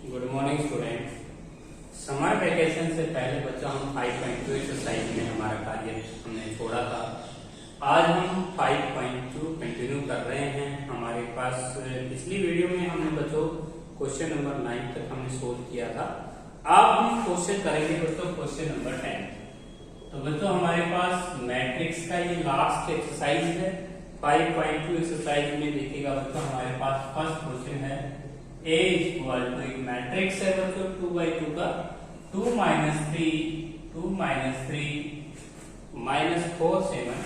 Good morning student. Summer vacation से पहले बच्चों हम 5.2 एक्सरसाइज में हमारा कार्य हमने छोड़ा था। आज हम 5.2 कंटिन्यू कर रहे हैं। हमारे पास पिछली वीडियो में हमने बच्चों क्वेश्चन नंबर 9 तक हमने सोल्व किया था। अब हम क्वेश्चन करेंगे बच्चों क्वेश्चन नंबर 10। तो बच्चों हमारे पास मैट्रिक्स का ये लास्ट एक्सरसाइज है। 5.2 एक्सरसाइज में देखिएगा बच्चों हमारे पास फर्स्ट क्वेश्चन है A इक्वल टू एक मैट्रिक्स है बच्चों 2/2 का 2 - 3 2 - 3 -4 7।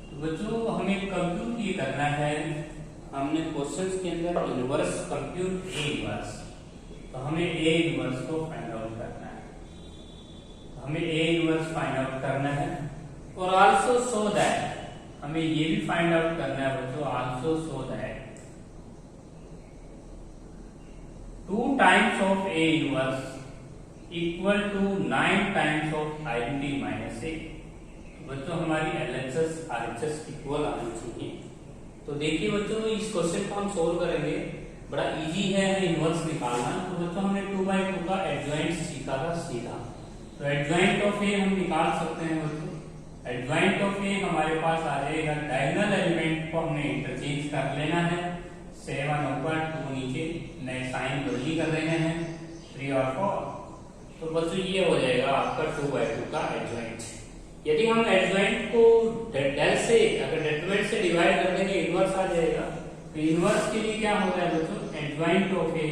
तो बच्चों हमें कंप्यूट ये करना है। हमने क्वेश्चंस के अंदर इनवर्स कंप्यूट A इनवर्स, तो हमें A इनवर्स को फाइंड आउट करना है। तो हमें A इनवर्स फाइंड आउट करना है और आल्सो सो दैट हमें ये भी फाइंड आउट करना है बच्चों also so that 2 times of A inverse equal to 9 times of identity minus A। बच्चों हमारी LHS RHS इक्वल आनी चाहिए। तो देखिए बच्चों इस क्वेश्चन को हम सोल्व करेंगे। बड़ा इजी है इनवर्स निकालना। तो बच्चों हमने 2/2 का एडजॉइंट सीखा था सीधा। तो एडजॉइंट ऑफ A हम निकाल सकते हैं बच्चों। एडजॉइंट ऑफ A हमारे पास आ जाएगा, डायगोनल एलिमेंट को हमने इंटरचेंज कर लेना है। 7 ऊपर 2 नीचे, नए साइन बदली कर रहे हैं 3 और 4। तो बच्चों ये हो जाएगा आपका 2/2 का एडजॉइंट। यदि हम एडजॉइंट को डेल से अगर डेटर्मिनेंट से डिवाइड कर देंगे इनवर्स आ जाएगा। तो इनवर्स के लिए क्या होता है बच्चों, एडजॉइंट ऑफ ए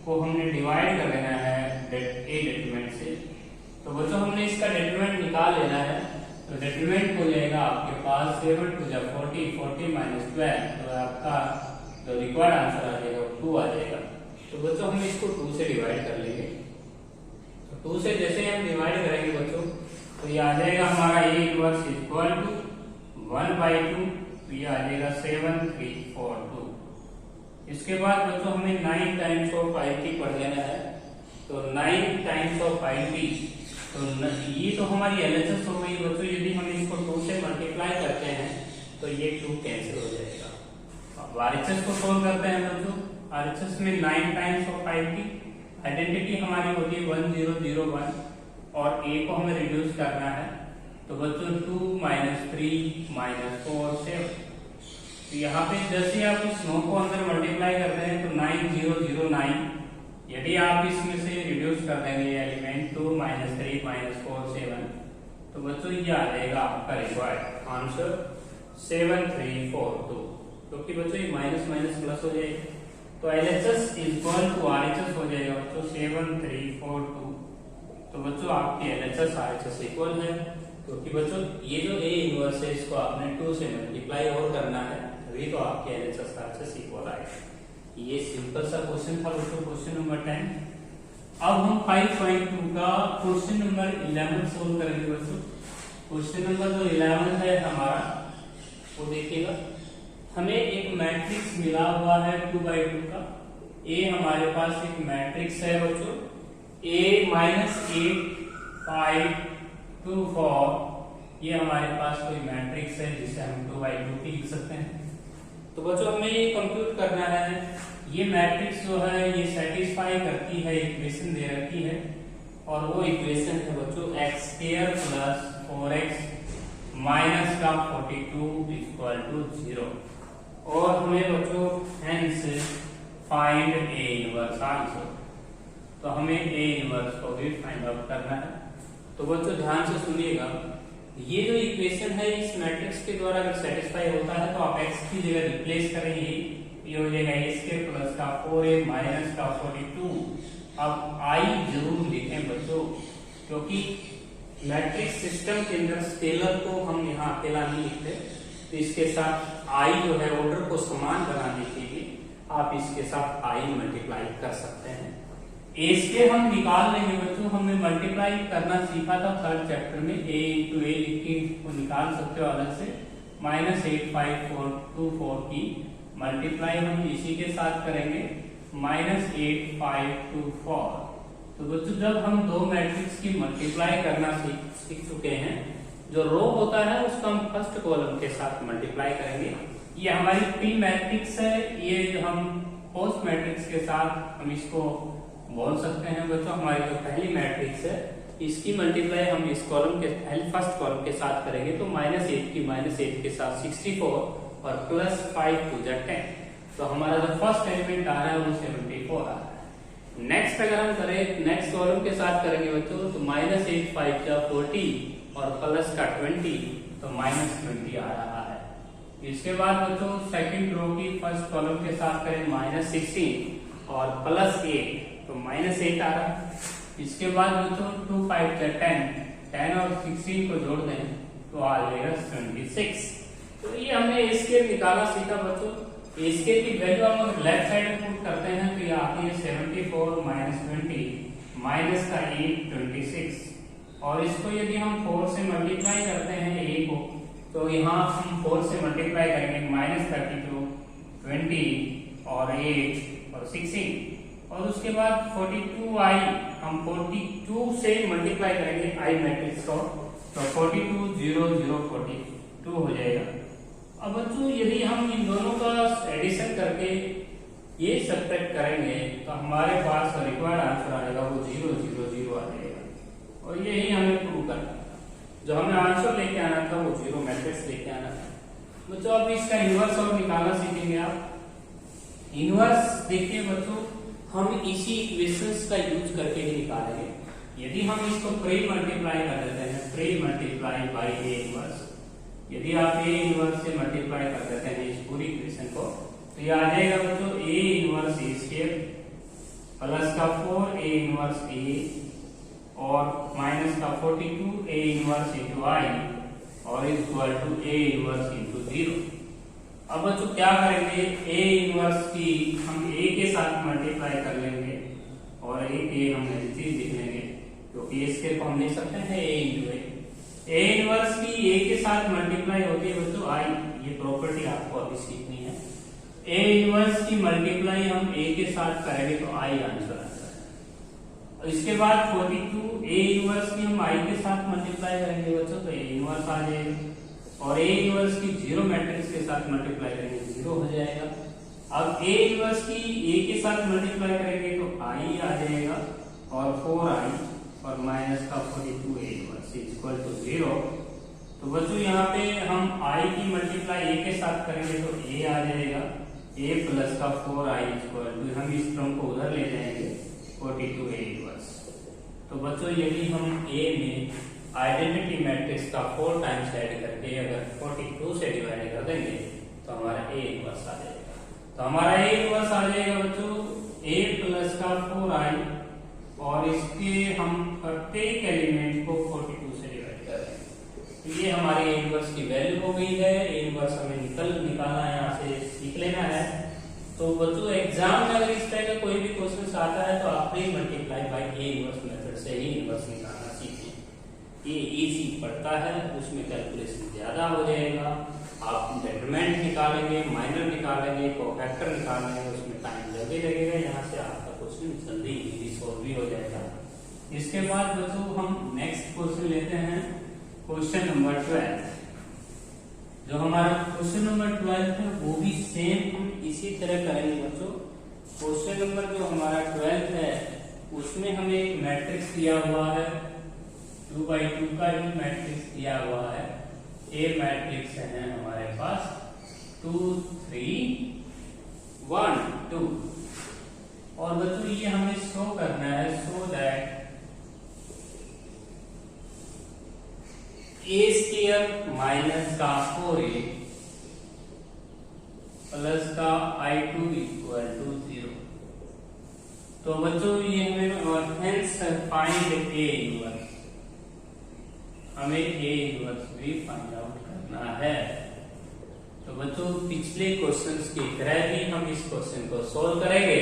को हमने डिवाइड कर देना है ए डेटर्मिनेंट से। तो बच्चों हमने इसका डेटर्मिनेंट निकाल लेना है। तो डेटर्मिनेंट हो जाएगा आपके पास 7 × 2 = 40 40 - 12। तो आपका जो रिक्वायर्ड आंसर आ जाएगा 2 आ जाएगा। तो बच्चों हम इसको 2 से डिवाइड कर लेंगे। तो 2 से जैसे हम डिवाइड करेंगे बच्चों तो ये आ जाएगा हमारा A इनवर्स इक्वल टू 1/2। तो ये आ जाएगा 7 3 4 2। इसके बाद बच्चों हमें 9 टाइम्स ऑफ IT पढ़ लेना है। तो 9 टाइम्स ऑफ IT, तो ये तो हमारी LHS हो गई बच्चों। यदि हम इसको 2 से मल्टीप्लाई करते हैं तो ये 2 कैंसिल हो जाएगा। अब RHS को सोल्व करते हैं बच्चों। RHS में 9 टाइम्स ऑफ IT, आइडेंटिटी हमारी होती है 1 0 0 1 और A को हमें रिड्यूस करना है। तो बच्चों 2 - 3 - 4 7। तो यहाँ पे जैसे आप इस 9 को अंदर मल्टीप्लाई करते हैं तो 9 0 0 9। यदि आप इसमें से रिड्यूस कर देंगे एलिमेंट 2 - 3 - 4 7, तो बच्चों ये आ जाएगा आपका रिक्वायर्ड आंसर 7 3 4 2। क्योंकि बच्चों ये माइनस माइनस प्लस हो जाएगा। तो LHS इक्वल टू RHS हो जाएगा बच्चों 7 3 4 2। तो बच्चों आपकी LHS RHS इक्वल है। क्योंकि बच्चों ये जो A इनवर्स है इसको आपने 2 से मल्टीप्लाई और करना है, तभी तो आपके LHS RHS इक्वल आएगा। ये सिंपल सा क्वेश्चन था बच्चों क्वेश्चन नंबर 10। अब हम 5.2 का क्वेश्चन नंबर 11 सोल्व करेंगे बच्चों। क्वेश्चन नंबर जो 11 है हमारा वो देखिएगा। हमें एक मैट्रिक्स मिला हुआ है 2/2 का। A हमारे पास एक मैट्रिक्स है बच्चों A - 8 5 2 4। ये हमारे पास कोई मैट्रिक्स है जिसे हम 2/2 की लिख सकते हैं। तो बच्चों हमें ये कंप्यूट करना है। ये मैट्रिक्स जो है ये सेटिस्फाई करती है, इक्वेशन दे रखी है और वो इक्वेशन है बच्चों x² + 4x - 42 = 0। और हमें बच्चों hence find A inverse answer. तो हमें A इनवर्स को भी फाइंड आउट करना है। तो बच्चों ध्यान से सुनिएगा, ये जो इक्वेशन है इस मैट्रिक्स के द्वारा अगर सेटिस्फाई होता है तो आप x की जगह रिप्लेस करेंगे। ये हो जाएगा A² + 4a - 42। अब I जरूर लिखें बच्चों, क्योंकि मैट्रिक्स सिस्टम के अंदर स्केलर को हम यहाँ अकेला नहीं लिखते। तो इसके साथ I जो है ऑर्डर को समान बनाने के लिए आप इसके साथ I मल्टीप्लाई कर सकते हैं। A² हम निकाल लेंगे बच्चों। हमने मल्टीप्लाई करना सीखा था 3rd चैप्टर में। A × A लिख के को निकाल सकते हो अलग से। -8 5 4 2 4 की मल्टीप्लाई हम इसी के साथ करेंगे -8 5 2 4। तो बच्चों जब हम दो मैट्रिक्स की मल्टीप्लाई करना सीख चुके हैं, जो रो होता है उसको हम फर्स्ट कॉलम के साथ मल्टीप्लाई करेंगे। ये हमारी P मैट्रिक्स है। ये जो हम पोस्ट मैट्रिक्स के साथ हम इसको बोल सकते हैं बच्चों। हमारी जो पहली मैट्रिक्स है इसकी मल्टीप्लाई हम इस कॉलम के फर्स्ट कॉलम के साथ करेंगे तो -8 की -8 के साथ 64 और +5 टू 10। तो हमारा जो फर्स्ट एलिमेंट आ रहा है वो 74 आ रहा है। नेक्स्ट अगर हम करें नेक्स्ट कॉलम के साथ करेंगे बच्चों तो -8 5 का 40 और प्लस का 20 तो -20 आ रहा है। इसके बाद बच्चों सेकंड रो की फर्स्ट कॉलम के साथ करें -16 और +8 तो -8 आ रहा है। इसके बाद बच्चों 2 5 का 10 और 16 को जोड़ दें तो आ जाएगा 26। तो ये हमने स्केल निकाला सीखा बच्चों। स्केल की वैल्यू हम लेफ्ट साइड में पुट करते हैं तो ये आती है 74 -20 माइनस का 8 26। और इसको यदि हम 4 से मल्टीप्लाई करते हैं a को तो यहाँ हम 4 से मल्टीप्लाई करेंगे -32 20 और 8 और 16 और उसके बाद 42i हम 42 से मल्टीप्लाई करेंगे i मैट्रिक्स को तो 42 0 0 42 हो जाएगा। अब बच्चों यदि हम इन दोनों का एडिशन करके ये सब्ट्रैक्ट करेंगे तो हमारे पास रिक्वायर्ड आंसर आएगा वो 0 0 0 आ जाएगा। और यही हमें प्रूव करना है। जो हमें आंसर लेके आना था वो 0 मैट्रिक्स लेके आना था बच्चों। अब इसका इनवर्स और निकालना सीखेंगे आप। इनवर्स देखिए बच्चों हम इसी इक्वेशंस का यूज करके ही निकालेंगे। यदि हम इसको प्री मल्टीप्लाई कर देते हैं pre multiply by A inverse, यदि आप ए इनवर्स से मल्टीप्लाई कर देते हैं इस पूरी इक्वेशन को तो ये आ जाएगा बच्चों A inverse A square plus का 4 ए इनवर्स ए और माइनस का 42 ए इनवर्स इनटू आई और equal to A inverse into 0। अब बच्चों क्या करेंगे ए इनवर्स की हम ए के साथ मल्टीप्लाई कर लेंगे और ए हम चीज लिख लेंगे क्योंकि इसके हम लिख सकते हैं ए इंटू ए इनवर्स की ए के साथ मल्टीप्लाई होती है बच्चों आई। ये प्रॉपर्टी आपको अभी सीखनी है। ए इनवर्स की मल्टीप्लाई हम ए के साथ करेंगे तो आई आंसर आता है। और इसके बाद 42 ए इनवर्स की हम आई के साथ मल्टीप्लाई करेंगे बच्चों तो ए इनवर्स आ जाएगा और ए इनवर्स की 0 मैट्रिक्स के साथ मल्टीप्लाई करेंगे 0 हो जाएगा। अब ए इनवर्स की ए के साथ मल्टीप्लाई करेंगे तो आई आ जाएगा और 4i और माइनस का 42 ए इनवर्स इक्वल टू 0। तो बच्चों यहाँ पे हम i की मल्टीप्लाई a के साथ करेंगे तो a आ जाएगा a प्लस का 4i इक्वल टू हम इस टर्म को उधर ले जाएंगे 42 ए इनवर्स। तो बच्चों यदि हम a में आइडेंटिटी मैट्रिक्स का 4 टाइम्स ऐड करके अगर 42 से डिवाइड कर देंगे तो हमारा a इनवर्स आ जाएगा। तो हमारा a इनवर्स आ जाएगा बच्चों a प्लस का 4i और इसके हम प्रत्येक एलिमेंट को 42 से डिवाइड कर रहे हैं। तो ये हमारी ए इनवर्स की वैल्यू हो गई है। ए इनवर्स हमें निकालना है, यहाँ से सीख लेना है। तो बच्चों एग्जाम में अगर इस तरह का कोई भी क्वेश्चन आता है तो आप pre multiply by A inverse method से ही इनवर्स निकालना सीखें। ये इजी पड़ता है, उसमें कैलकुलेशन ज्यादा हो जाएगा। आप डेटरमिनेंट निकालेंगे, माइनर निकालेंगे, कोफैक्टर निकालेंगे, उसमें टाइम जल्दी लगेगा। यहाँ से आपका क्वेश्चन जल्दी इजीली सॉल्व भी हो जाएगा। इसके बाद बच्चों हम नेक्स्ट क्वेश्चन लेते हैं क्वेश्चन नंबर 12। जो हमारा क्वेश्चन नंबर 12 है वो भी सेम हम इसी तरह करेंगे बच्चों। क्वेश्चन नंबर जो हमारा 12 है उसमें हमें एक मैट्रिक्स दिया हुआ है 2x2 का एक मैट्रिक्स दिया हुआ है। ए मैट्रिक्स है हमारे पास 2 3 1 2 और बच्चों ये हमें शो करना है so that A square minus का 4a प्लस का i2 इक्वल टू 0। तो बच्चों ये हमें हेंस फाइंड ए इनवर्स, हमें ए इनवर्स भी फाइंड आउट करना है। तो बच्चों पिछले क्वेश्चंस की तरह ही हम इस क्वेश्चन को सोल्व करेंगे।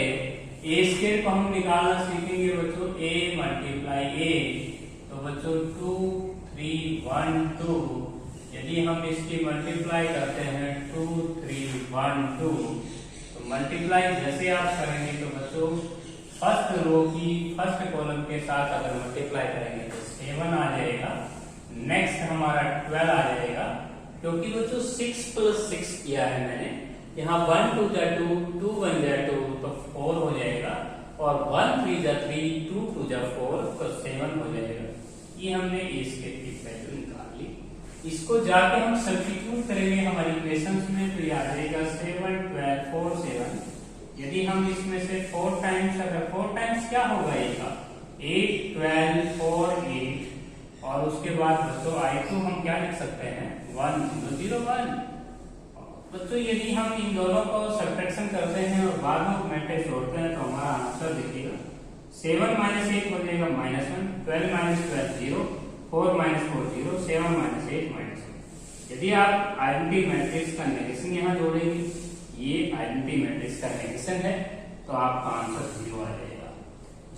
ए स्क्वायर को हम निकालना सीखेंगे बच्चों a मल्टीप्लाई a। तो बच्चों 2 3 1 2 यदि हम इसकी मल्टीप्लाई करते हैं 2 3 1 2 तो मल्टीप्लाई जैसे आप करेंगे तो बच्चों फर्स्ट रो की फर्स्ट कॉलम के साथ अगर मल्टीप्लाई करेंगे तो 7 आ जाएगा। नेक्स्ट हमारा 12 आ जाएगा क्योंकि बच्चों 6 + 6 किया है मैंने। यहाँ 1 2 जा 2 2 1 जा 2 तो और 1 3 जा 3, 2 2 जा 4 तो 7 हो जाएगा। ये हमने ए स्केयर की वैल्यू निकाल ली। इसको जाके हम सब्स्टिट्यूट करेंगे हमारी इक्वेशंस में, तो ये आ जाएगा 7 12 4 7। यदि हम इसमें से 4 टाइम्स, अगर 4 टाइम्स क्या होगा ए का, 8 12 4 8, और उसके बाद बच्चों i2 हम क्या लिख सकते हैं 1 0 0 1। बच्चों यदि हम इन दोनों को सब्ट्रैक्शन करते हैं और बाद में मैट्रिक्स जोड़ते हैं तो हमारा आंसर देखिएगा 7 - 8 हो जाएगा -1, 12 - 12 0, 4 - 4 0, 7 - 8 -1। यदि आप आइडेंटिटी मैट्रिक्स का नेगेशन यहाँ जोड़ेंगे, ये आइडेंटिटी मैट्रिक्स का नेगेशन है, तो आपका आंसर 0 आ जाएगा।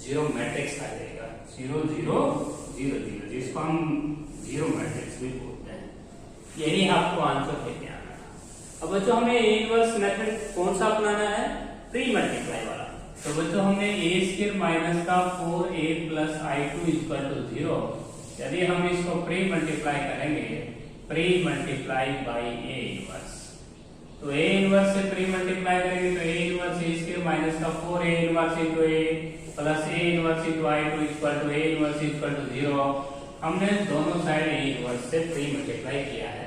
0 मैट्रिक्स आ जाएगा, 0 0 0 0, जिसको हम 0 मैट्रिक्स भी बोलते हैं। यही आपको आंसर देके आना है। अब बच्चों हमें ए इनवर्स मेथड कौन सा अपनाना है, प्री मल्टीप्लाई वाला। तो बच्चों हमने ए स्क्वायर माइनस का 4a plus i2 equal to 0, यदि हम इसको प्री मल्टीप्लाई करेंगे, pre multiply by A inverse, तो ए इनवर्स से प्री मल्टीप्लाई करेंगे तो A inverse A square minus का 4a inverse into A plus A inverse into i2 equal to A inverse equal to 0। हमने दोनों side A inverse से pre multiply किया है।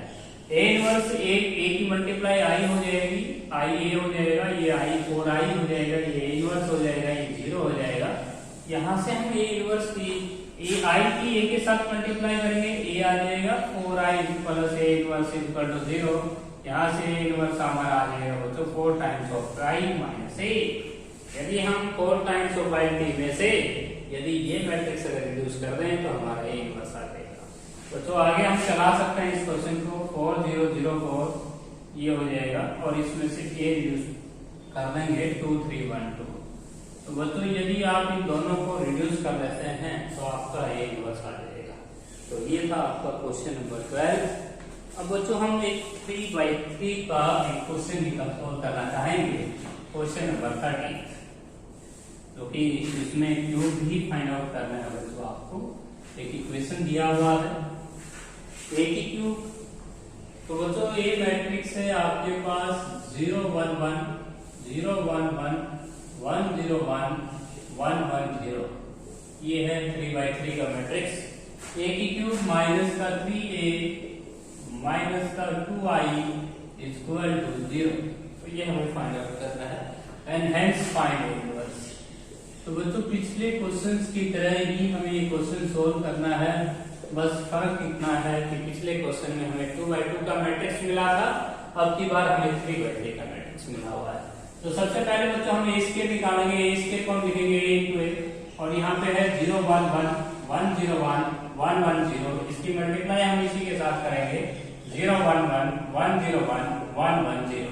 ए इनवर्स ए की मल्टीप्लाई आई हो जाएगी, आई ए हो जाएगा, ये आई 4i हो जाएगा, ये ए इनवर्स हो जाएगा, ये 0 हो जाएगा। यहाँ से हम ए इनवर्स की ए आई की ए के साथ मल्टीप्लाई करेंगे, ए आ जाएगा 4i plus A inverse equal to 0। यहाँ से ए इनवर्स हमारा आ जाएगा बच्चों 4 टाइम्स ऑफ i माइनस ए। यदि हम 4 टाइम्स ऑफ i में से यदि ये मैट्रिक्स अगर रिड्यूस कर दें तो हमारा ए इनवर्स आ जाएगा। तो आगे हम चला सकते हैं इस क्वेश्चन को, 4 0 0 4 ये हो जाएगा, और इसमें से ए रिड्यूस कर देंगे 2 3 1 2। तो बच्चों यदि आप इन दोनों को रिड्यूस कर लेते हैं तो आपका ए इनवर्स आ जाएगा। तो ये था आपका क्वेश्चन नंबर 12। अब बच्चों हम एक 3/3 का एक क्वेश्चन सॉल्व करना चाहेंगे, क्वेश्चन नंबर 13, जो कि इसमें क्यूब भी फाइंड आउट करना है बच्चों। आपको एक इक्वेशन दिया हुआ है ए की क्यूब। तो बच्चों ए मैट्रिक्स है आपके पास 0 1 1 0 1 1 1 0 1 1 1 0, ये है 3/3 का मैट्रिक्स। ए की क्यूब माइनस का 3a माइनस का 2i इक्वल टू 0, तो ये हमें फाइंड आउट करना है, एंड हेंस फाइंड इनवर्स। तो बच्चों पिछले क्वेश्चंस की तरह ही हमें ये क्वेश्चन सोल्व करना है, बस फर्क इतना है कि पिछले क्वेश्चन में हमें 2/2 का मैट्रिक्स मिला था, अब की बार हमें 3/3 का मैट्रिक्स मिला हुआ है। तो सबसे पहले बच्चों हम ए स्क्वायर निकालेंगे, ए स्क्वायर को हम लिखेंगे a into a, और यहाँ पे है 0 1 1 1 0 1 1 1 0, इसकी मल्टीप्लाई हम इसी के साथ करेंगे 0 1 1 1 0 1 1 1 0।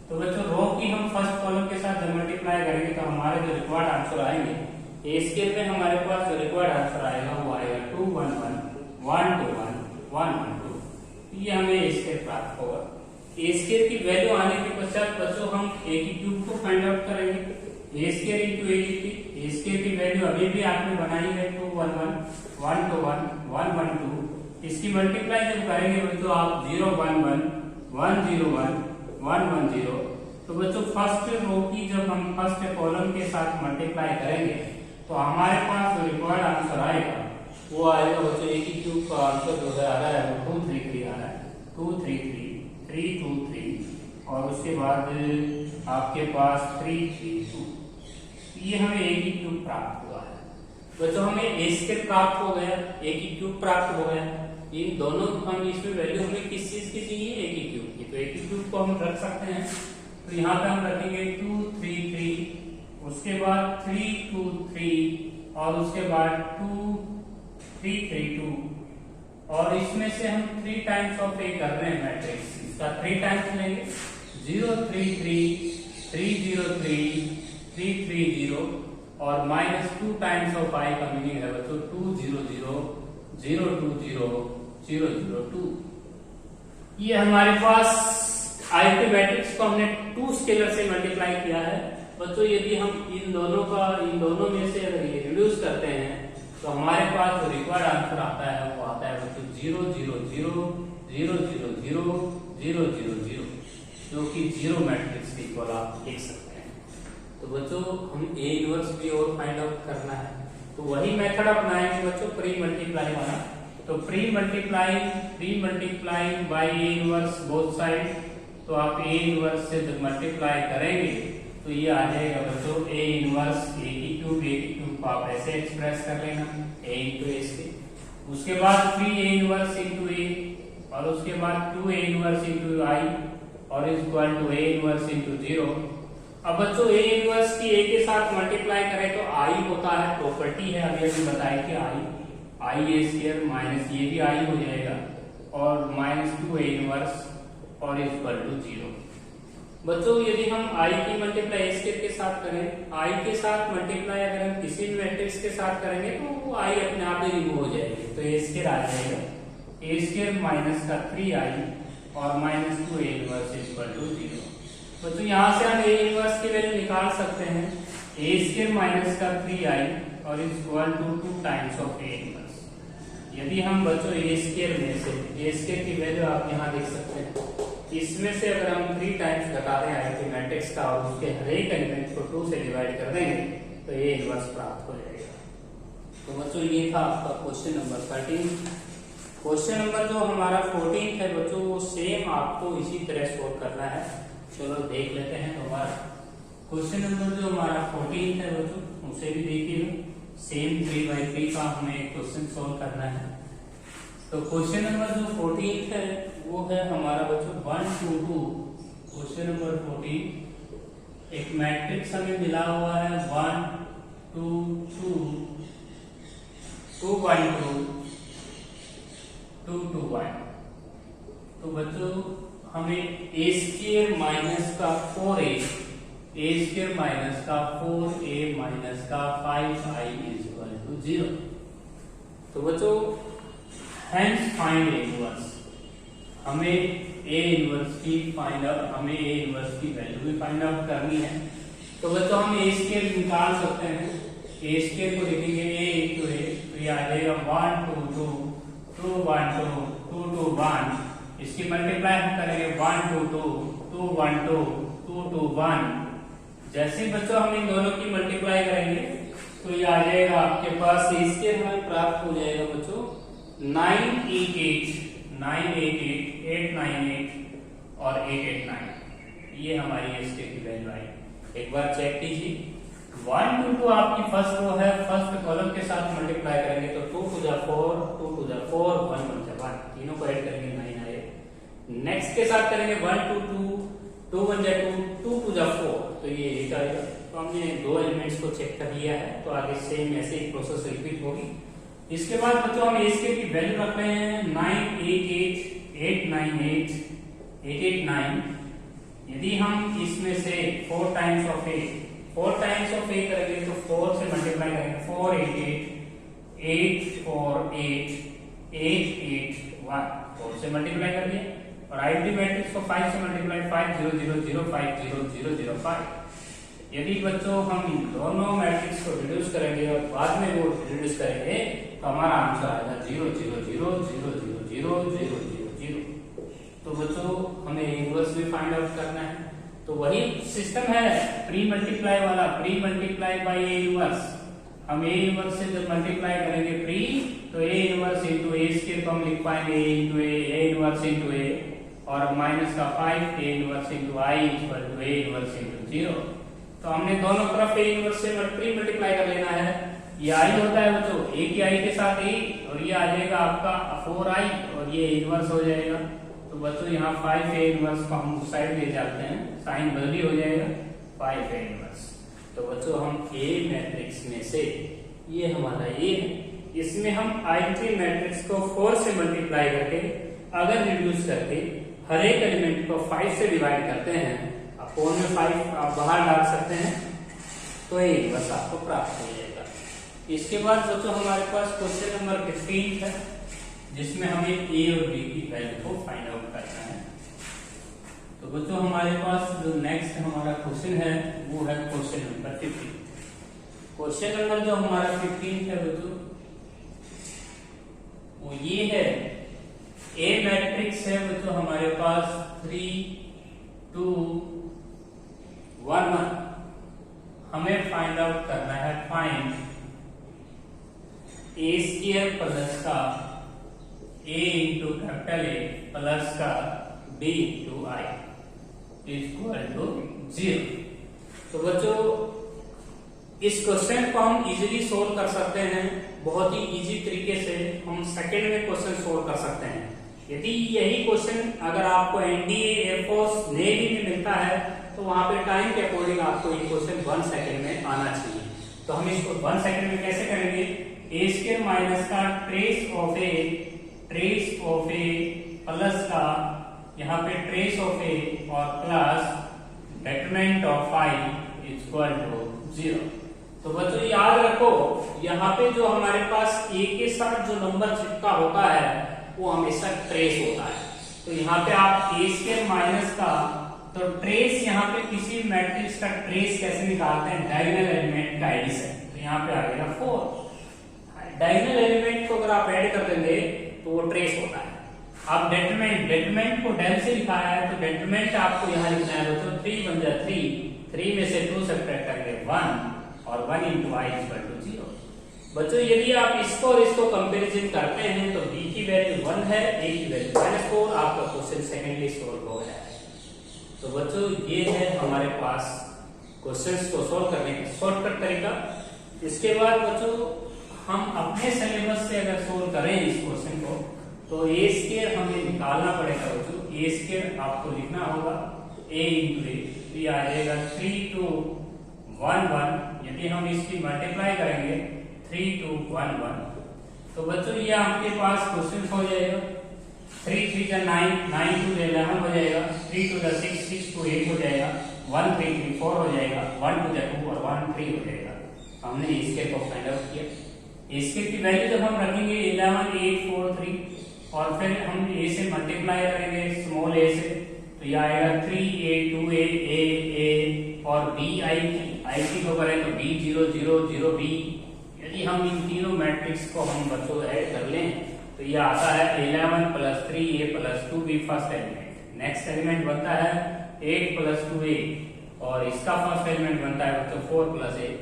तो बच्चों रो की हम फर्स्ट कॉलम के साथ जब मल्टीप्लाई करेंगे तो हमारे जो रिक्वायर्ड आंसर आएंगे, ए स्क्वायर में हमारे पास जो रिक्वायर्ड आंसर आएगा वो आएगा 2 1 1 1 2 1 1 1 2। ये हमें ए स्क्वायर प्राप्त होगा। ए स्क्वायर की वैल्यू आने के पश्चात बच्चों हम ए की क्यूब को फाइंड आउट करेंगे, ए स्क्वायर इनटू ए की। ए स्क्वायर की वैल्यू अभी भी आपने बनाई है 2 1 1 1 2 1 1 1 2। इसकी मल्टीप्लाई जब करेंगे बच्चों आप 0 1 1 1 0 1 1 1 0। तो बच्चों फर्स्ट रो की जब हम फर्स्ट कॉलम के साथ मल्टीप्लाई करेंगे तो हमारे पास जो रिक्वायर्ड आंसर आएगा वो आएगा बच्चों ए की क्यूब का आंसर जो है आ रहा है 2 3 3 आ रहा है, 2 3 3 3 2 3, और उसके बाद आपके पास 3 3 2। ये हमें ए की क्यूब प्राप्त हुआ है। बच्चों हमें ए स्क्वायर प्राप्त हो गया, ए की क्यूब प्राप्त हो गया। इन दोनों हम इसमें वैल्यू हमें किस चीज की चाहिए, ए की क्यूब की। तो ए की क्यूब को हम रख सकते हैं, तो यहाँ पे हम रखेंगे 2 3 3, उसके बाद 3 2 3, और उसके बाद 2 3 3 2, और इसमें से हम 3 टाइम्स ऑफ ए कर रहे हैं मैट्रिक्स, इसका 3 टाइम्स लेंगे 0 3 3 3 0 3 3 3 0, और -2 टाइम्स ऑफ i का मीनिंग है बच्चों 2 0 0 0 2 0 0 0 2। ये हमारे पास आइडेंटिटी मैट्रिक्स को हमने 2 स्केलर से मल्टीप्लाई किया है। बच्चों यदि हम इन दोनों में से अगर ये रिड्यूस करते हैं तो हमारे पास जो रिक्वायर्ड आंसर आता है वो आता है बच्चों 0 0 0 0 0 0 0 0 0, जो कि 0 मैट्रिक्स के इक्वल आप लिख सकते हैं। तो बच्चों हम ए इनवर्स भी और फाइंड आउट करना है, तो वही मेथड अपनाएंगे बच्चों प्री मल्टीप्लाई वाला। तो pre multiply by A inverse both side, तो आप ए इनवर्स से जब मल्टीप्लाई करेंगे तो ये आ जाएगा बच्चों ए इनवर्स ए की क्यूब को आप ऐसे एक्सप्रेस कर लेना ए इंटू ए से, उसके बाद 3 ए इनवर्स इंटू ए, और उसके बाद 2 ए इनवर्स इंटू आई, और is equal to A inverse into 0। अब बच्चों ए इनवर्स की ए के साथ मल्टीप्लाई करें तो आई होता है, प्रॉपर्टी है, अभी अभी बताया कि आई ए स्क्वायर माइनस ये भी आई हो जाएगा, और माइनस 2 ए इनवर्स और इज इक्वल टू 0। बच्चों यदि हम आई की मल्टीप्लाई ए स्क्वायर के साथ करें, आई के साथ मल्टीप्लाई अगर हम किसी भी मैट्रिक्स के साथ करेंगे तो वो आई अपने आप ही रिमूव हो जाएगी, तो ए स्क्वायर आ जाएगा ए स्क्वायर माइनस का 3i और minus 2 A inverse is equal to 0। बच्चों यहाँ से हम ए इनवर्स की वैल्यू निकाल सकते हैं, ए स्क्वायर माइनस का 3i और is equal to 2 times of A inverse. यदि हम बच्चों ए स्क्वायर में से ए स्क्वायर की वैल्यू आप यहाँ देख सकते हैं, इसमें से अगर हम 3 टाइम्स घटा दें आई के मैट्रिक्स का और उसके हर एक एलिमेंट को 2 से डिवाइड कर देंगे तो ए इनवर्स प्राप्त हो जाएगा। तो बच्चों ये था आपका क्वेश्चन नंबर 13। क्वेश्चन नंबर जो हमारा 14 है बच्चों वो सेम आपको इसी तरह सोल्व करना है। चलो देख लेते हैं। तो हमारा क्वेश्चन नंबर जो हमारा 14 है बच्चों उसे भी देखिए, सेम 3/3 का हमें क्वेश्चन सोल्व करना है। तो क्वेश्चन नंबर जो 14 है वो है हमारा बच्चों 1 2 2। क्वेश्चन नंबर 14 एक मैट्रिक्स हमें मिला हुआ है 1 2 2 2 1 2 2 2 1। तो बच्चों हमें ए स्क्वायर माइनस का 4a, ए स्क्वायर माइनस का 4a माइनस का 5i इज इक्वल टू 0। तो बच्चों hence find a inverse, हमें ए इनवर्स की वैल्यू भी फाइंड आउट करनी है। तो बच्चों हम ए स्क्वायर निकाल सकते हैं, ए स्क्वायर को लिखेंगे ए इंटू ए, तो ये आ जाएगा 1 2 2 2 1 2 2 2 1। इसकी मल्टीप्लाई हम करेंगे 1 2 2 2 1 2 2 2 1। जैसे ही बच्चों हम इन दोनों की मल्टीप्लाई करेंगे तो ये आ जाएगा आपके पास ए स्क्वायर हमें प्राप्त हो जाएगा बच्चों 988 988 898 और 889। ये हमारी एस की वैल्यू आई। एक बार चेक कीजिए, 1 2 2 आपकी फर्स्ट रो है, फर्स्ट कॉलम के साथ मल्टीप्लाई करेंगे तो 2 टू द 4 2 टू द 4 1 1 जा 1, तीनों को ऐड करेंगे 9 आए। नेक्स्ट के साथ करेंगे 1 2 2 2 1 जा 2 2 टू द 4, तो ये 8 आएगा। तो हमने दो एलिमेंट्स को चेक कर लिया है, तो आगे सेम ऐसे ही प्रोसेस रिपीट होगी। इसके बाद बच्चों हम इसके की वैल्यू रख रहे हैं 988 898 889। यदि हम इसमें से 4 टाइम्स ऑफ ए करेंगे तो 4 से मल्टीप्लाई करेंगे 488 848 881, 4 से मल्टीप्लाई कर दिया। और आईडी मैट्रिक्स को 5 से मल्टीप्लाई 5 0 0 0 5 0 0 0 5। यदि बच्चों हम दोनों मैट्रिक्स को रिड्यूस करेंगे और बाद में वो रिड्यूस करेंगे तो हमारा आंसर आएगा 0 0 0 0 0 0 0 0 0। तो बच्चों हमें इनवर्स भी फाइंड आउट करना है, तो वही सिस्टम है प्री मल्टीप्लाई वाला, pre multiply by A inverse. हम ए इनवर्स से जब मल्टीप्लाई करेंगे प्री, तो A inverse into A square को हम लिख पाएंगे A into A inverse into A, और माइनस का 5 A inverse into I equal to A inverse into 0। तो हमने दोनों तरफ ए इनवर्स से प्री मल्टीप्लाई कर लेना है। ये आई होता है बच्चों, ए की आई के साथ ए, और ये आ जाएगा आपका 4i और ये इनवर्स हो जाएगा। तो बच्चों यहाँ 5 ए इनवर्स को हम उस साइड ले जाते हैं, साइन बदली हो जाएगा 5 ए इनवर्स। तो बच्चों हम ए मैट्रिक्स में से, ये हमारा ए है, इसमें हम आई मैट्रिक्स को 4 से मल्टीप्लाई करके अगर रिड्यूस करके हर एक एलिमेंट को 5 से डिवाइड करते हैं, अपोन में 5 आप बाहर डाल सकते हैं, तो ए इनवर्स आपको प्राप्त हो जाएगा। इसके बाद बच्चों हमारे पास क्वेश्चन नंबर 15 है, जिसमें हमें ए और बी की वैल्यू को फाइंड आउट करना है। तो बच्चों हमारे पास जो नेक्स्ट हमारा क्वेश्चन है वो है क्वेश्चन नंबर 15। क्वेश्चन नंबर जो हमारा 15 है बच्चों वो ये है, ए मैट्रिक्स है बच्चों हमारे पास 3 2 1 1। हमें फाइंड आउट करना है, फाइंड ए स्क्वायर प्लस का A into capital A plus का B into I equal to 0। तो बच्चों इस क्वेश्चन को हम इजीली सोल्व कर सकते हैं, बहुत ही इजी तरीके से हम सेकंड में क्वेश्चन सोल्व कर सकते हैं। यदि यही क्वेश्चन अगर आपको एनडीए, एयरफोर्स, नेवी में मिलता है तो वहां पे टाइम के अकॉर्डिंग आपको ये क्वेश्चन 1 सेकंड में आना चाहिए। तो हम इसको 1 सेकंड में कैसे करेंगे, ए स्क्वायर माइनस का ट्रेस ऑफ ए प्लस का यहाँ पे ट्रेस ऑफ ए और plus determinant of I equal to 0। तो बच्चों याद रखो यहाँ पे जो हमारे पास ए के साथ जो नंबर चिपका होता है वो हमेशा ट्रेस होता है। तो यहाँ पे आप ए स्क्वायर माइनस का, तो ट्रेस यहाँ पे किसी मैट्रिक्स का ट्रेस कैसे निकालते हैं, डायगोनल एलिमेंट का एडिशन। तो यहाँ पे आ गया 4, डायगोनल एलिमेंट को अगर आप ऐड कर देंगे तो वो ट्रेस होता है। आप डेटरमिनेंट को डेल से लिखाया है तो डेटरमिनेंट आपको यहाँ लिखना है बच्चों 3 बन जाए 3 में से 2 सब्ट्रैक्ट करेंगे 1 और 1 इंटू आई इक्वल टू 0। बच्चों यदि आप इसको और इसको कंपैरिजन करते हैं तो b की वैल्यू 1 है, a की वैल्यू -4, आपका क्वेश्चन सेकेंडली सॉल्व हो गया है। तो बच्चों ये है हमारे पास क्वेश्चंस को सॉल्व करने का शॉर्टकट तरीका। इसके बाद बच्चों हम अपने सिलेबस से अगर सोल्व करें इस क्वेश्चन को तो ए स्क्वायर हमें निकालना पड़ेगा बच्चों। ए स्क्वायर आपको लिखना होगा a इंटू ए, तो ये आ जाएगा 3 2 1 1। यदि हम इसकी मल्टीप्लाई करेंगे 3 2 1 1, तो बच्चों ये आपके पास क्वेश्चन हो जाएगा 3 3 जा 9 9 2 जा 11 हो जाएगा, 3 2 जा 6 6 2 8 हो जाएगा, 1 3 3 4 हो जाएगा, 1 2 जा 2 और 1 3 हो जाएगा। हमने इसके को फाइंड आउट किया। इसके की वैल्यू जब हम रखेंगे 11 8 4 3 और फिर हम ए से मल्टीप्लाई करेंगे स्मॉल ए से, तो ये आएगा 3a 2a a और b i की को करें तो b 0 0 0 b। यदि हम इन तीनों मैट्रिक्स को हम बच्चों ऐड कर लें तो ये आता है 11 plus 3a plus 2b first element. Next element बनता है 8 प्लस 2a और इसका फर्स्ट एलिमेंट बनता है बच्चों 4 प्लस a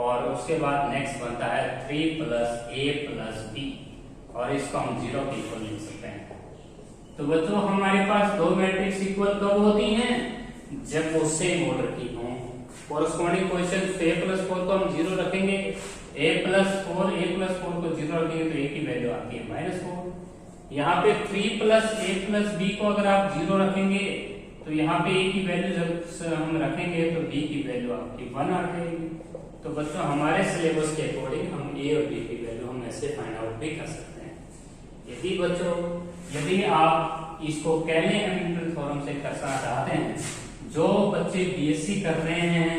और उसके बाद नेक्स्ट बनता है 3 प्लस a प्लस b और इसको हम 0 के इक्वल लिख सकते हैं। तो बच्चों हमारे पास दो मैट्रिक्स इक्वल कब होती हैं, जब वो सेम ऑर्डर की हों। कोरस्पॉन्डिंग क्वेश्चन a प्लस 4 को हम 0 रखेंगे, a प्लस 4 को 0 रखेंगे तो a की वैल्यू आती है -4। यहाँ पे 3 प्लस a प्लस b को अगर आप 0 रखेंगे तो यहाँ पे a की वैल्यू जब हम रखेंगे तो b की वैल्यू आपकी 1 आ जाएगी। तो बच्चों हमारे सिलेबस के अकॉर्डिंग हम a और b की वैल्यू हम ऐसे फाइंड आउट भी कर सकते हैं। यदि आप इसको कैले हैमिल्टन थ्योरम से करना चाहते हैं, जो बच्चे बीएससी कर रहे हैं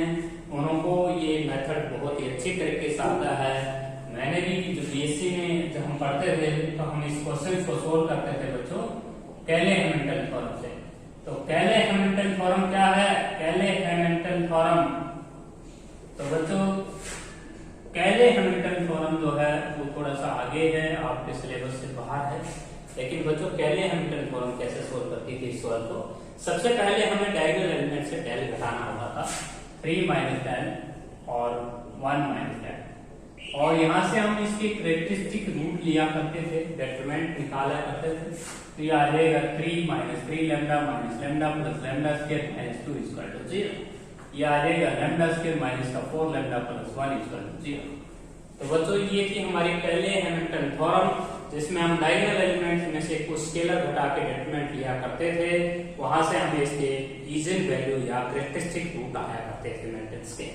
उनको ये मेथड बहुत ही अच्छी तरीके से आता है। मैंने भी जो बीएससी में जब हम पढ़ते थे तो हम इस क्वेश्चन को सोल्व करते थे बच्चों कैले हैमिल्टन थ्योरम से। तो कैले हैमिल्टन थ्योरम क्या है, कैले हैमिल्टन थ्योरम, तो बच्चों कैले हैमिल्टन थ्योरम जो है वो थोड़ा सा आगे है, आपके सिलेबस से बाहर है। लेकिन बच्चों कैले हैमिल्टन थ्योरम कैसे सोल्व करती थी इस सवाल को, सबसे पहले हमें डायगोनल एलिमेंट से डेल घटाना होता था, 3 माइनस डेल और 1 माइनस डेल, और यहाँ से हम इसकी कैरेक्टरिस्टिक रूट लिया करते थे, डेटरमिनेंट निकाला करते थे। तो ये आ जाएगा 3 minus 3 lambda minus lambda plus lambda square minus 2 equal to 0। ये आ जाएगा लैम्डा स्क्वायर माइनस का 4 लैम्डा प्लस 1 इक्वल टू 0। तो बच्चों ये थी हमारी कैले हैमिल्टन थ्योरम, जिसमें हम डायगोनल एलिमेंट्स में से कुछ स्केलर घटा के डेटरमिनेंट लिया करते थे, वहां से हम इसके इगन वैल्यू या कैरेक्टरिस्टिक रूट आया करते थे मैट्रिक्स के।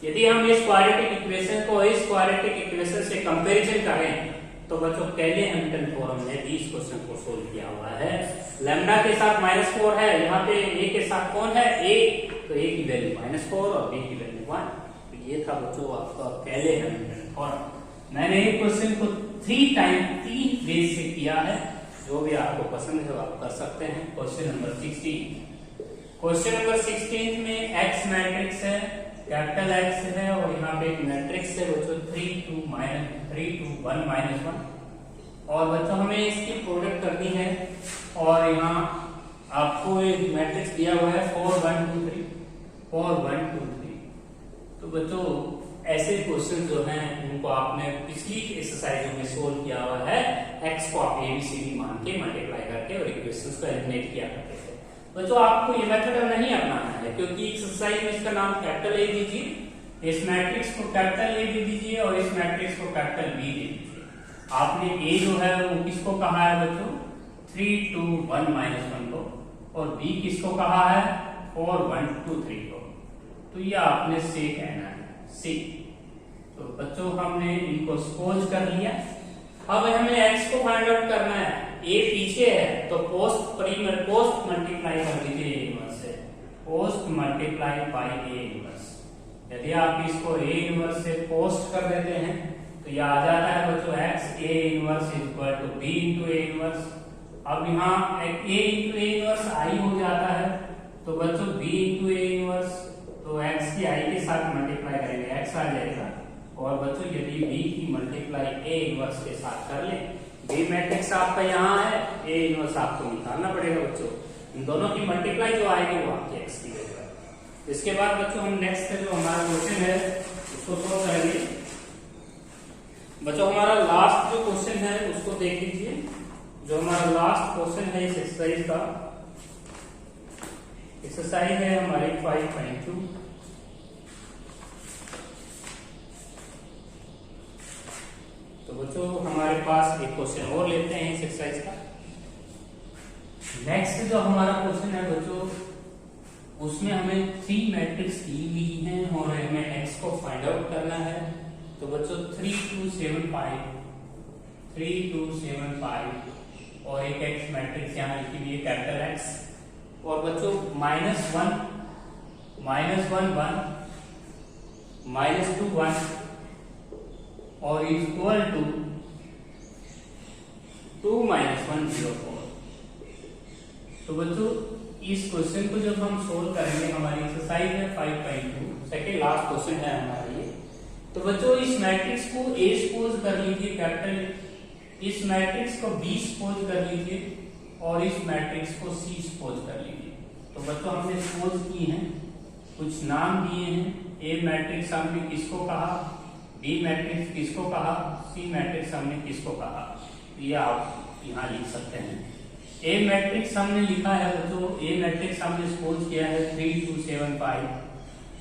यदि हम इस क्वाड्रेटिक इक्वेशन को इस क्वाड्रेटिक इक्वेशन से कंपैरिजन करें तो बच्चों कैले हैमिल्टन थ्योरम ने 20 क्वेश्चन को सोल्व किया हुआ है। लैम्डा के साथ -4 है, यहाँ पे a के साथ कौन है, a, तो a की वैल्यू -4 और b की वैल्यू 1। तो ये था बच्चों आपका कैले हैमिल्टन थ्योरम। मैंने एक क्वेश्चन को 3 वेज से किया है, जो भी आपको पसंद है आप कर सकते हैं। क्वेश्चन नंबर 16 में x मैट्रिक्स है, कैपिटल X है और यहाँ पे एक मैट्रिक्स है बच्चों 3 2 1 -1, और बच्चों हमें इसकी प्रोडक्ट करनी है। और यहाँ आपको एक मैट्रिक्स दिया हुआ है 4 1 2 3 4 1 2 3। तो बच्चों ऐसे क्वेश्चन जो हैं उनको आपने पिछली एक्सरसाइजों में सोल्व किया हुआ है। एक्स को आप एबीसीडी मान के मल्टीप्लाई करके और इक्वेशंस को एलिमिनेट किया करते थे। बच्चों आपको ये मेथड नहीं अपनाना है, क्योंकि एक्सरसाइज में इसका नाम कैपिटल ए दीजिए, इस मैट्रिक्स को कैपिटल ए दे दीजिए और इस मैट्रिक्स को कैपिटल बी दे दीजिए। आपने ए जो है वो किसको कहा है बच्चों? 3 2 1 -1 को, और बी किसको कहा है? 4 1 2 3 को। तो ये आपने से कहना है, सी। तो बच्चों हमने इनको सपोज कर लिया। अब हमें एक्स को फाइंड आउट करना है। ए पीछे है तो पोस्ट मल्टीप्लाई कर लीजिए ए इनवर्स से, post multiply by A inverse. यदि आप इसको ए इनवर्स से पोस्ट कर देते हैं तो यह आ जाता है बच्चों X A inverse is equal to B into A inverse. अब यहाँ ए इंटू ए इनवर्स आई हो जाता है, तो बच्चों बी इंटू ए इनवर्स, तो एक्स की आई के साथ मल्टीप्लाई करेंगे एक्स आ जाएगा। और बच्चों यदि बी की मल्टीप्लाई ए इनवर्स के साथ कर लें, बी मैट्रिक्स आपका यहाँ है, ए इनवर्स आपको निकालना पड़ेगा बच्चों। इन दोनों की मल्टीप्लाई जो आएगी वो आपकी एक्स की वैल्यू है। इसके बाद बच्चों हम नेक्स्ट जो हमारा क्वेश्चन है उसको सोल्व करेंगे। बच्चों हमारा लास्ट जो क्वेश्चन है उसको देख लीजिए। जो हमारा लास्ट क्वेश्चन है इस एक्सरसाइज का, एक्सरसाइज है हमारी 5.2। तो बच्चों हमारे पास एक क्वेश्चन और लेते हैं इस एक्सरसाइज का। नेक्स्ट जो हमारा क्वेश्चन है बच्चों, उसमें हमें 3 मैट्रिक्स दी हुई हैं और हमें एक्स को फाइंड आउट करना है। तो बच्चों 3 2 7 5 3 2 7 5 और एक एक्स मैट्रिक्स यहाँ लिखी हुई है कैपिटल एक्स, और बच्चों -1 -1 1 -2 1 और इक्वल टू 2 -1 0 4। तो बच्चों इस क्वेश्चन को जब हम सोल्व करेंगे, हमारी एक्सरसाइज है 5.2, सेकेंड लास्ट क्वेश्चन है हमारा ये। तो बच्चों इस मैट्रिक्स को ए सपोज कर लीजिए कैपिटल, इस मैट्रिक्स को बी सपोज कर लीजिए और इस मैट्रिक्स को सी सपोज कर लीजिए। तो बच्चों हमने सपोज की हैं, कुछ नाम दिए हैं। ए मैट्रिक्स हमने किसको कहा, बी मैट्रिक्स किसको कहा, सी मैट्रिक्स हमने किसको कहा, ये आप यहाँ लिख सकते हैं। ए मैट्रिक्स हमने लिखा है बच्चों, ए मैट्रिक्स हमने सपोज किया है 3 2 7 5,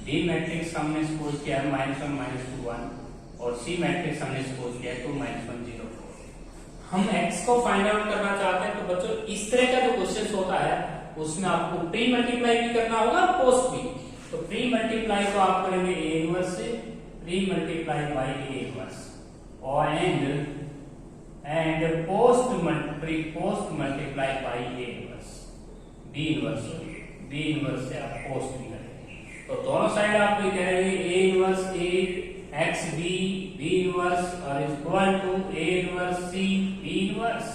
बी मैट्रिक्स हमने सपोज किया है -1 -2 1 और सी मैट्रिक्स हमने सपोज किया है 2 -1 0 4। हम एक्स को फाइंड आउट करना चाहते हैं। तो बच्चों इस तरह का जो क्वेश्चन होता है उसमें आपको प्री मल्टीप्लाई भी करना होगा, पोस्ट भी। तो प्री मल्टीप्लाई को आप करेंगे ए इनवर्स से, pre multiply by A inverse, और and post multiply by A inverse, B inverse से आप पोस्ट भी करेंगे। तो दोनों साइड आप ये करेंगे A inverse A X B inverse और equal to A inverse C B inverse.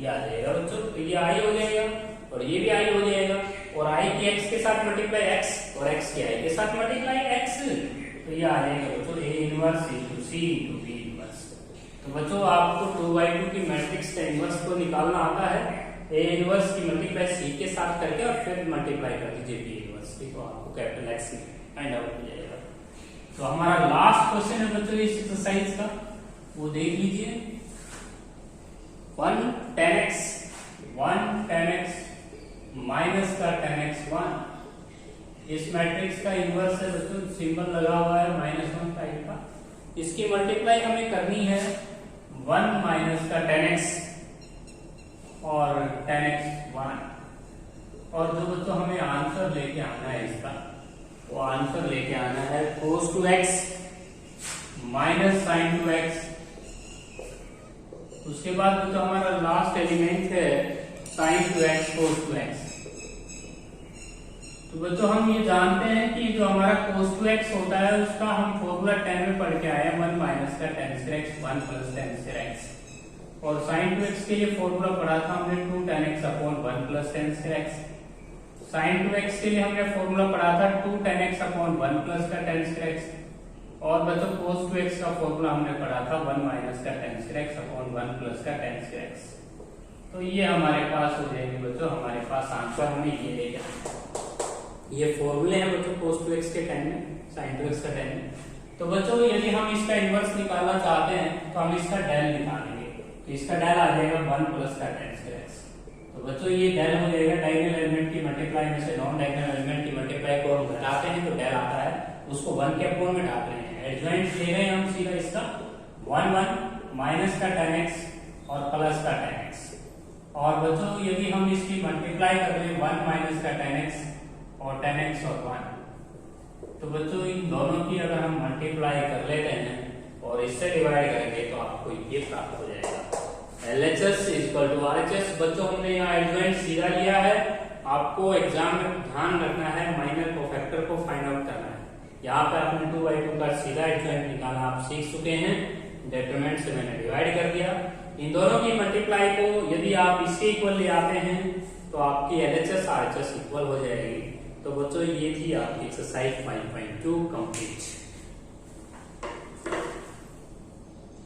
ये आ जाएगा बच्चों, तो ये आई हो जाएगा और ये भी आई हो जाएगा, और आई की एक्स के साथ मल्टीप्लाई एक्स और एक्स की आई के साथ मल्टीप्लाई एक्स। तो ये आ जाएगा बच्चों A inverse into C into B inverse. तो बच्चों आपको 2/2 की मैट्रिक्स का इनवर्स को निकालना आता है। ए इनवर्स की मल्टीप्लाई सी के साथ करके और फिर मल्टीप्लाई कर दीजिए बी इनवर्स की, तो आपको कैपिटल एक्स फाइंड आउट हो जाएगा। तो हमारा लास्ट क्वेश्चन है बच्चों इस एक्सरसाइज का, वो देख लीजिए। 1 10x माइनस का 10x 1, इस मैट्रिक्स का इनवर्स है बच्चों, सिंबल लगा हुआ है -1 टाइप का। इसकी मल्टीप्लाई हमें करनी है 1 माइनस का 10x और 10x 1, और जो बच्चों हमें आंसर लेके आना है इसका, वो आंसर लेके आना है cos 2x minus sin 2x। उसके बाद जो हमारा लास्ट एलिमेंट है sin 2x cos 2x। तो बच्चों हम ये जानते हैं कि जो हमारा cos 2x होता है उसका हम फॉर्मूला 10 में पढ़ के आए हैं, 1 माइनस का 10 से x 1 प्लस 10 से x, और sin 2x के लिए फॉर्मूला पढ़ा था हमने 2 10x अपॉन 1 प्लस 10 से x। sin 2x के लिए हमने फॉर्मूला पढ़ा था 2 10x अपॉन 1 प्लस का 10 से x, और बच्चों cos 2x का फॉर्मूला हमने पढ़ा था 1 माइनस का 10 से x अपॉन 1 प्लस का 10 से x। तो ये हमारे पास हो जाएगी बच्चों, हमारे पास आंसर हमें ये लेगा। ये फॉर्मूले हैं बच्चों cos 2x के टाइम में इसका इनवर्स का tan। तो बच्चों यदि हम इसका इनवर्स निकालना चाहते हैं तो हम इसका डेल निकालेंगे, तो इसका डेल आ जाएगा 1 प्लस का tan स्क्वायर x। तो बच्चों ये डेल हो जाएगा डायगोनल एलिमेंट की मल्टीप्लाई में से नॉन डायगोनल एलिमेंट की मल्टीप्लाई को हम घटाते हैं तो डेल आता है, उसको 1 के अपॉन में ढाप रहे हैं। एडजॉइंट ले रहे हैं हम सीधा इसका 1 1 माइनस का tan x और प्लस का tan x। और बच्चों यदि हम इसकी मल्टीप्लाई कर रहे हैं 1 माइनस का tan x और tan x और 1, तो बच्चों इन दोनों की अगर हम मल्टीप्लाई कर लेते हैं और इससे डिवाइड करेंगे तो आपको ये प्राप्त हो जाएगा LHS इक्वल टू RHS। बच्चों हमने यहाँ एडजॉइंट सीधा लिया है, आपको एग्जाम में ध्यान रखना है माइनर कोफैक्टर को फाइंड आउट करना है। यहाँ पे आपने 2/2 का सीधा एडजॉइंट निकालना आप सीख चुके हैं, डेट्रीमेंट से मैंने डिवाइड कर दिया। इन दोनों की मल्टीप्लाई को यदि आप इसके इक्वल ले आते हैं तो आपकी LHS RHS इक्वल हो जाएगी। तो बच्चों ये थी आपकी एक्सरसाइज 5.2 कंप्लीट।